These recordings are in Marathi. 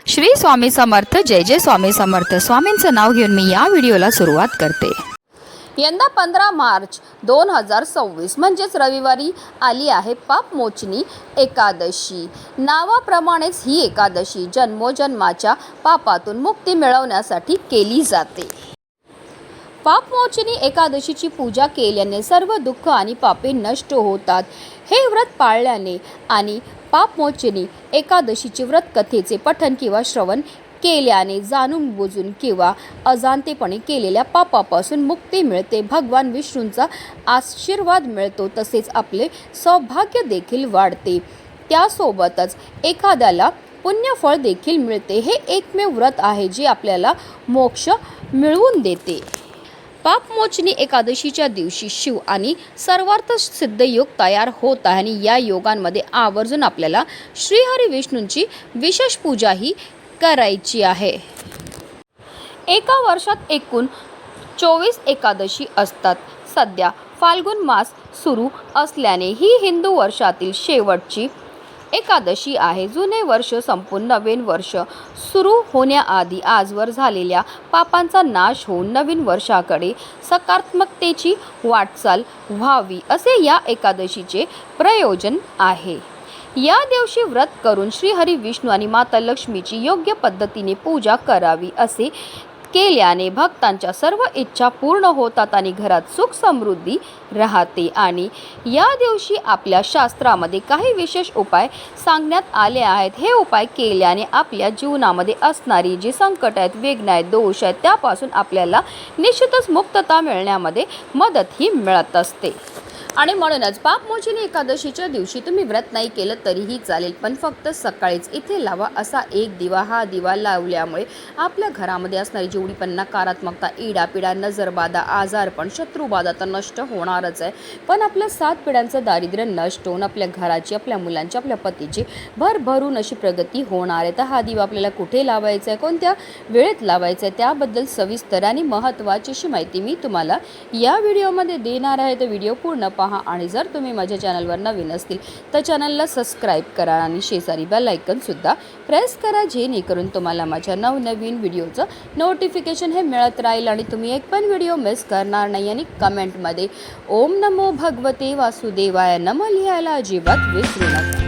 श्री स्वामी समर्थ. जय जय स्वामी समर्थ. स्वामींचं नाव घेऊन मी या व्हिडिओला सुरुवात करते. यंदा 15 मार्च 2026 म्हणजेच रविवारी आली आहे पापमोचनी एकादशी. नावाप्रमाणेच ही एकादशी जन्मोजन्माच्या पापातून मुक्ती मिळवण्यासाठी केली जाते. पापमोचनी एकादशीची पूजा केल्याने सर्व दुःख आणि पापे नष्ट होतात. हे व्रत पाळल्याने आणि पापमोचनी एकादशीचे व्रत कथेचे पठण किंवा श्रवण केल्याने जाणून बुजून किंवा अजाणतेपणे केलेल्या पापापासून मुक्ती मिळते. भगवान विष्णूंचा आशीर्वाद मिळतो. तसेच आपले सौभाग्य देखील वाढते. त्यासोबतच एखाद्याला पुण्यफळ देखील मिळते. हे एकमेव व्रत आहे जे आपल्याला मोक्ष मिळवून देते. पापमोचनी एकादशीच्या दिवशी शिव आणि सर्वार्थ सिद्ध योग तयार होत आहे आणि या योगांमध्ये आवर्जून आपल्याला श्रीहरी विष्णूंची विशेष पूजाही करायची आहे. एका वर्षात एकूण 24 एकादशी असतात. सध्या फाल्गुन मास सुरू असल्याने ही हिंदू वर्षातील शेवटची एकादशी आहे. जुने वर्ष संपून नवीन वर्ष सुरू होण्याआधी आजवर झालेल्या पापांचा नाश होऊन नवीन वर्षाकडे सकारात्मकतेची वाटचाल व्हावी असे या एकादशीचे प्रयोजन आहे. या दिवशी व्रत करून श्रीहरी विष्णू आणि माता लक्ष्मीची योग्य पद्धतीने पूजा करावी. असे केल्याने भक्तांच्या सर्व इच्छा पूर्ण होतात आणि घरात सुख समृद्धी राहते. आणि या दिवशी आपल्या शास्त्रामध्ये काही विशेष उपाय सांगण्यात आले आहेत. हे उपाय केल्याने आपल्या जीवनामध्ये असणारी जी संकट आहेत, विघ्न आहेत, दोष आहेत त्यापासून आपल्याला निश्चितच मुक्तता मिळण्यामध्ये मदतही मिळत असते. आणि म्हणूनच पापमोचनी एकादशीच्या दिवशी तुम्ही व्रत नाही केलं तरीही चालेल, पण फक्त सकाळीच इथे लावा असा एक दिवा. हा दिवा लावल्यामुळे आपल्या घरामध्ये असणारी जेवढी पण नकारात्मकता, इडापिडा, नजरबाधा, आजारपण, शत्रुबाधा तर नष्ट होणारच आहे, पण आपल्या 7 पिढ्यांचं दारिद्र्य नष्ट होऊन आपल्या घराची, आपल्या मुलांची, आपल्या पतीची भरभरून अशी प्रगती होणार आहे. तर हा दिवा आपल्याला कुठे लावायचा आहे, कोणत्या वेळेत लावायचा आहे त्याबद्दल सविस्तर आणि महत्त्वाची अशी माहिती मी तुम्हाला या व्हिडिओमध्ये देणार आहे. तर व्हिडिओ पूर्ण आणि जर तुम्ही माझ्या चॅनलवर नवीन असतील तर चॅनलला सबस्क्राईब करा आणि शेजारी बेल आयकॉन सुद्धा प्रेस करा, जेणेकरून तुम्हाला माझ्या नवनवीन व्हिडिओचं नोटिफिकेशन हे मिळत राहील आणि तुम्ही एक पण व्हिडिओ मिस करणार नाही. आणि कमेंटमध्ये ओम नमो भगवते वासुदेवाय नमः लिहायला अजिबात विसरू नका.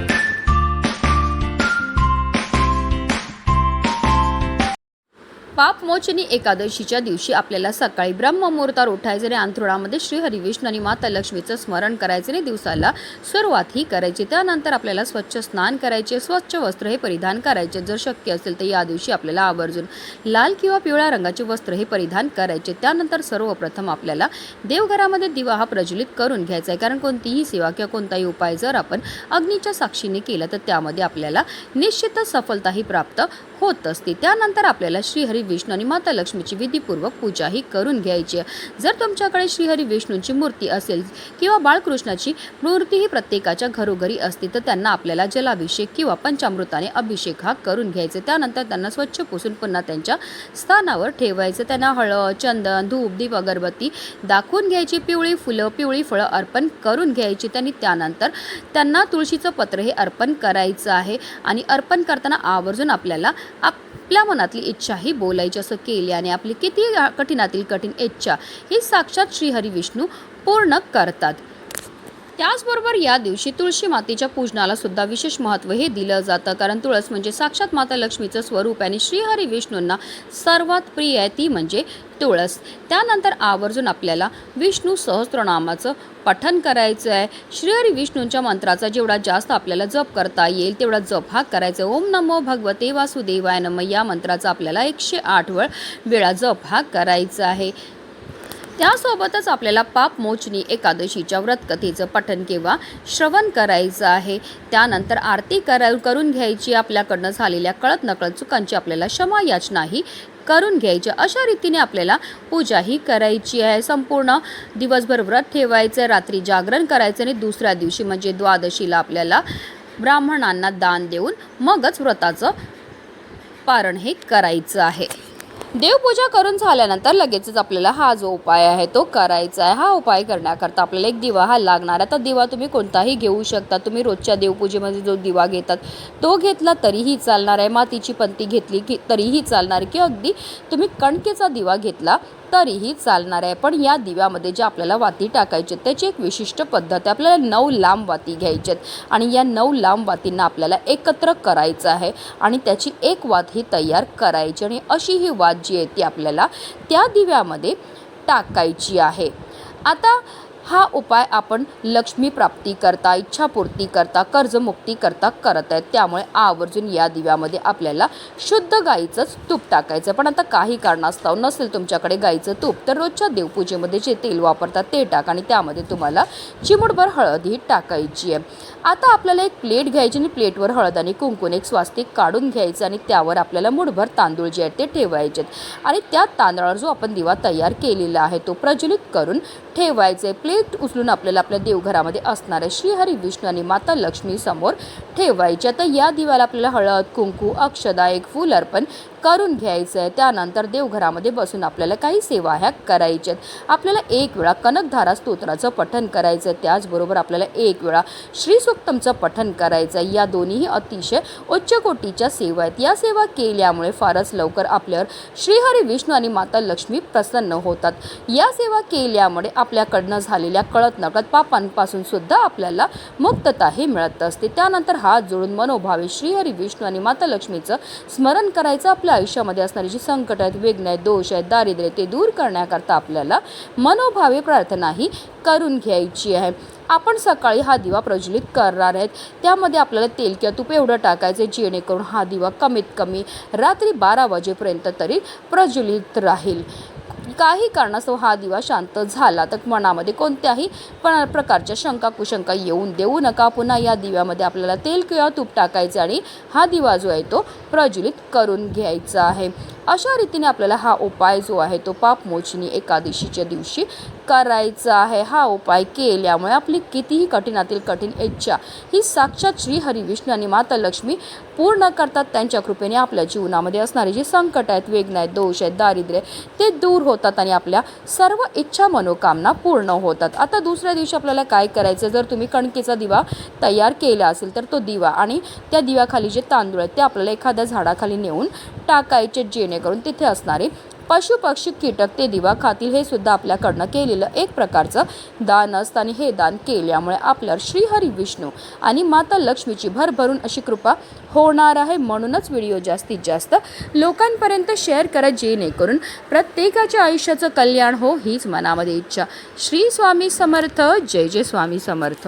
पापमोचनी एकादशीच्या दिवशी आपल्याला सकाळी ब्रह्ममुहूर्तावर उठायचे आणि अंथरुणामध्ये श्रीहरी विष्णू आणि माता लक्ष्मीचं स्मरण करायचे आणि दिवसाला सुरुवातही करायची. त्यानंतर आपल्याला स्वच्छ स्नान करायचे, स्वच्छ वस्त्र हे परिधान करायचे. जर शक्य असेल तर या दिवशी आपल्याला आवर्जून लाल किंवा पिवळ्या रंगाचे वस्त्र हे परिधान करायचे. त्यानंतर सर्वप्रथम आपल्याला देवघरामध्ये दिवा हा प्रज्वलित करून घ्यायचा आहे, कारण कोणतीही सेवा किंवा कोणताही उपाय जर आपण अग्नीच्या साक्षीने केला तर त्यामध्ये आपल्याला निश्चितच सफलताही प्राप्त होत असते. त्यानंतर आपल्याला श्रीहरी विष्णू आणि माता लक्ष्मीची विधीपूर्वक पूजाही करून घ्यायची. जर तुमच्याकडे श्रीहरी विष्णूंची मूर्ती असेल किंवा बाळकृष्णाची मूर्तीही प्रत्येकाच्या घरोघरी असते तर त्यांना आपल्याला जलाभिषेक किंवा पंचामृताने अभिषेक हा करून घ्यायचे. त्यानंतर त्यांना स्वच्छ पुसून पुन्हा त्यांच्या स्थानावर ठेवायचं. त्यांना हळद, चंदन, धूप, दीप, अगरबत्ती दाखवून घ्यायची. पिवळी फुलं, पिवळी फळं अर्पण करून घ्यायची. त्यानंतर त्यांना तुळशीचं पत्र हे अर्पण करायचं आहे. आणि अर्पण करताना आवर्जून आपल्याला आपल्या मनातली इच्छा ही बोलायची. असं केल्याने आपली किती कठीणातील कठीण इच्छा ही साक्षात श्रीहरी विष्णू पूर्ण करतात. त्याचबरोबर या दिवशी तुळशी मातेच्या पूजनाला सुद्धा विशेष महत्त्व हे दिलं जातं, कारण तुळस म्हणजे साक्षात माता लक्ष्मीचं स्वरूप आहे आणि श्रीहरी विष्णूंना सर्वात प्रिय आहे ती म्हणजे तुळस. त्यानंतर आवर्जून आपल्याला विष्णू सहस्त्रनामाचं पठण करायचं आहे. श्रीहरी विष्णूंच्या मंत्राचा जेवढा जास्त आपल्याला जप करता येईल तेवढा जप हा करायचा. ओम नमो भगवते वासुदेवाय नमः या मंत्राचा आपल्याला 108 वेळा जप हा करायचा आहे. त्यासोबतच आपल्याला पापमोचनी एकादशीच्या व्रतकथेचं पठण किंवा श्रवण करायचं आहे. त्यानंतर आरती करून घ्यायची. आपल्याकडनं झालेल्या कळत नकळत चुकांची आपल्याला क्षमा याचनाही करून घ्यायची. अशा रीतीने आपल्याला पूजाही करायची आहे. संपूर्ण दिवसभर व्रत ठेवायचं, रात्री जागरण करायचं आणि दुसऱ्या दिवशी म्हणजे द्वादशीला आपल्याला ब्राह्मणांना दान देऊन मगच व्रताचं पारण हे करायचं आहे. देवपूजा करून झाल्यानंतर लगेचच आपल्याला हा जो उपाय आहे तो करायचा आहे। हा उपाय करण्याकरता आपल्याला एक दिवा हा लागणार आहे। तर दिवा तुम्ही कोणताही घेऊ शकता। तुम्ही रोजच्या देवपूजेमध्ये जो दिवा घेतात तो घेतला तरीही चालणार आहे, मातीची पंती घेतली की तरीही चालणार आहे, की अगदी तुम्ही कणकेचा दिवा घेतला तरीही चालणार आहे। पण या दिव्यामध्ये जे आपल्याला वाती टाकायचे त्याची एक विशिष्ट पद्धत आहे। आपल्याला 9 लांब वाती घ्यायच्यात आणि या 9 लांब वातींना आपल्याला एकत्र करायचं आहे आणि त्याची एक वात ही तयार करायची आणि अशी ही वात जी आहे ती आपल्याला त्या दिव्यामध्ये टाकायची आहे। आता हा उपाय आपण लक्ष्मी प्राप्ती करता, इच्छापूर्ती करता, कर्जमुक्ती करता करत आहेत। त्यामुळे आवर्जून या दिव्यामध्ये आपल्याला शुद्ध गाईचंच तूप टाकायचं। पण आता काही कारणास्तव नसेल तुमच्याकडे गाईचं तूप तर रोजच्या देवपूजेमध्ये जे तेल वापरतात ते टाका आणि त्यामध्ये तुम्हाला चिमूटभर हळद ही टाकायची आहे। आता आपल्याला एक प्लेट घ्यायची आणि प्लेटवर हळद आणि कुंकून एक स्वास्तिक काढून घ्यायचं आणि त्यावर आपल्याला मुठभर तांदूळ जे आहेत ते ठेवायचे आणि त्या तांदळावर जो आपण दिवा तयार केलेला आहे तो प्रज्वलित करून ठेवायचे। प्लेट उचलून आपल्याला आपल्या देवघरामध्ये असणारे श्रीहरी विष्णू आणि माता लक्ष्मी समोर ठेवायचे। आता या दिव्याला आपल्याला हळद, कुंकू, अक्षदा, एक फूल अर्पण करून घ्यायचं आहे। त्यानंतर देवघरामध्ये बसून आपल्याला काही सेवा ह्या करायच्या आहेत। आपल्याला एक वेळा कनकधारा स्तोत्राचं पठण करायचं आहे, त्याचबरोबर आपल्याला एक वेळा श्रीसूक्तमचं पठण करायचं आहे। या दोन्हीही अतिशय उच्च कोटीच्या सेवा आहेत। या सेवा केल्यामुळे फारच लवकर आपल्यावर श्रीहरी विष्णू आणि माता लक्ष्मी प्रसन्न होतात। या सेवा केल्यामुळे आपल्याकडनं झालेल्या कळत नकळत पापांपासून सुद्धा आपल्याला मुक्तता ही मिळत असते। त्यानंतर हात जोडून मनोभावे श्रीहरी विष्णू आणि माता लक्ष्मीचं स्मरण करायचं। आपल्या आयुष्यामध्ये असणारी जी संकट आहेत, विघ्न आहेत, दोष आहेत, दारिद्र्य ते दूर करण्याकरता आपल्याला मनोभावे प्रार्थना ही करून घ्यायची आहे। आपण सकाळी हा दिवा प्रज्वलित करणार आहेत, त्यामध्ये आपल्याला तेल किंवा तूप एवढं टाकायचं जेणेकरून हा दिवा कमीत कमी रात्री 12 वाजेपर्यंत तरी प्रज्वलित राहील। काही कारणास्तव हा दिवा शांत झाला तर मनामध्ये कोणत्याही प्रकारच्या शंका कुशंका येऊन देऊ नका। पुन्हा या दिव्यामध्ये आपल्याला तेल किंवा तूप टाकायचे आणि हा दिवा जो आहे तो प्रज्वलित करून घ्यायचा आहे। अशा रीतीने आपल्याला हा उपाय जो आहे तो पापमोचनी एकादशीच्या दिवशी करायचा आहे। हा उपाय केल्यामुळे आपली कितीही कठीणातील कठीण इच्छा ही साक्षात श्री हरी विष्णू आणि माता लक्ष्मी पूर्ण करतात। त्यांच्या कृपेने आपल्या जीवनामध्ये असणारे जे संकट आहेत, विघ्न आहेत, दोष आहेत, दारिद्र्य ते दूर होतात आणि आपल्या सर्व इच्छा मनोकामना पूर्ण होतात। आता दुसऱ्या दिवशी आपल्याला काय करायचं, जर तुम्ही कणकेचा दिवा तयार केला असेल तर तो दिवा आणि त्या दिव्याखाली जे तांदूळ आहेत ते आपल्याला एखाद्या झाडाखाली नेऊन टाकायचे जेणेकरून तिथे असणारे पशु पक्षी कीटक ते दिवा खातील। हे सुद्धा आपल्याकडनं केलेलं एक प्रकारचं दान असतं आणि हे दान केल्यामुळे आपल्यावर श्रीहरी विष्णू आणि माता लक्ष्मीची भरभरून अशी कृपा होणार आहे। म्हणूनच व्हिडिओ जास्तीत जास्त लोकांपर्यंत शेअर करा जेणेकरून प्रत्येकाच्या आयुष्याचं कल्याण हो हीच मनामध्ये इच्छा। श्री स्वामी समर्थ। जय जय स्वामी समर्थ।